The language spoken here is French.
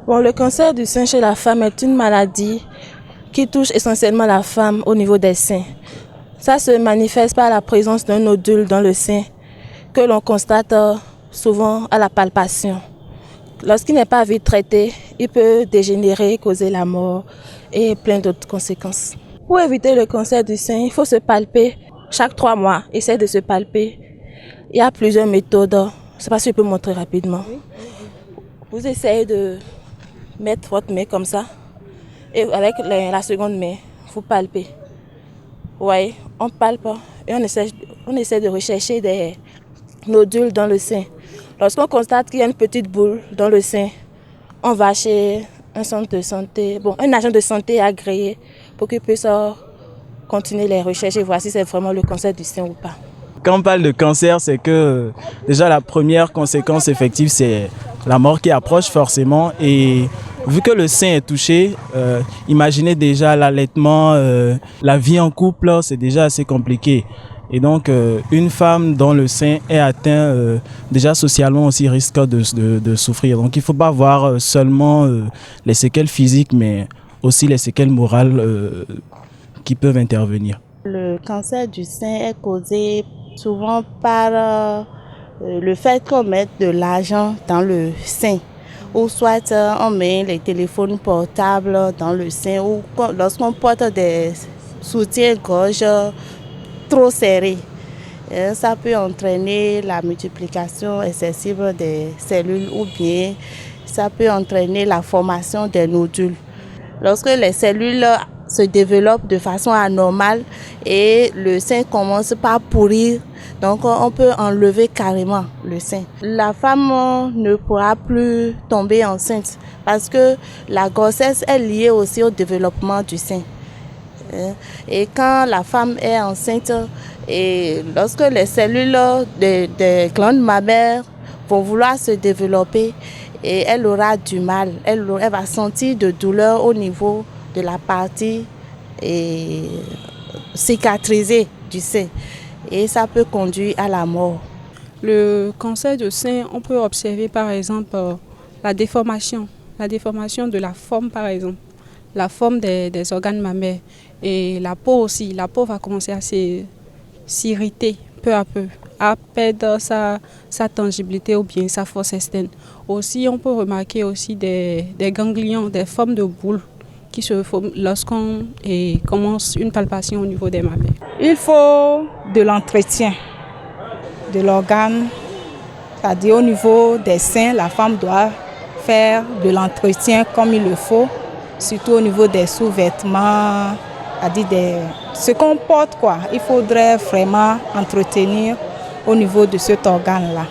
Bon, le cancer du sein chez la femme est une maladie qui touche essentiellement la femme au niveau des seins. Ça se manifeste par la présence d'un nodule dans le sein que l'on constate souvent à la palpation. Lorsqu'il n'est pas vite traité, il peut dégénérer, causer la mort et plein d'autres conséquences. Pour éviter le cancer du sein, il faut se palper chaque 3 mois. Essaye de se palper. Il y a plusieurs méthodes. Je ne sais pas si je peux montrer rapidement. Vous essayez de mettre votre main comme ça et avec la seconde main, vous palpez. Oui, on palpe et on essaie de rechercher des nodules dans le sein. Lorsqu'on constate qu'il y a une petite boule dans le sein, on va chez un centre de santé, un agent de santé agréé pour qu'il puisse continuer les recherches et voir si c'est vraiment le cancer du sein ou pas. Quand on parle de cancer, c'est que déjà la première conséquence effective, c'est la mort qui approche forcément. Et vu que le sein est touché, imaginez déjà l'allaitement, la vie en couple, c'est déjà assez compliqué. Et donc, une femme dont le sein est atteint, déjà socialement aussi risque de souffrir. Donc, il ne faut pas voir seulement les séquelles physiques, mais aussi les séquelles morales qui peuvent intervenir. Le cancer du sein est causé souvent par le fait qu'on mette de l'argent dans le sein. Ou soit on met les téléphones portables dans le sein, ou lorsqu'on porte des soutiens-gorge trop serrés. Ça peut entraîner la multiplication excessive des cellules ou bien ça peut entraîner la formation des nodules. Lorsque les cellules se développent de façon anormale et le sein commence par pourrir, donc on peut enlever carrément le sein. La femme ne pourra plus tomber enceinte parce que la grossesse est liée aussi au développement du sein. Et quand la femme est enceinte, et lorsque les cellules des glandes mammaires vont vouloir se développer, et elle aura du mal, elle va sentir de douleur au niveau de la partie cicatrisée du sein. Et ça peut conduire à la mort. Le cancer du sein, on peut observer par exemple la déformation de la forme par exemple, la forme des organes mammaires et la peau aussi. La peau va commencer à s'irriter peu à perdre sa tangibilité ou bien sa force externe. Aussi, on peut remarquer aussi des ganglions, des formes de boules qui se forment lorsqu'on commence une palpation au niveau des mammaires. Il faut de l'entretien de l'organe, c'est-à-dire au niveau des seins, la femme doit faire de l'entretien comme il le faut, surtout au niveau des sous-vêtements, c'est-à-dire ce qu'on porte, quoi. Il faudrait vraiment entretenir au niveau de cet organe-là.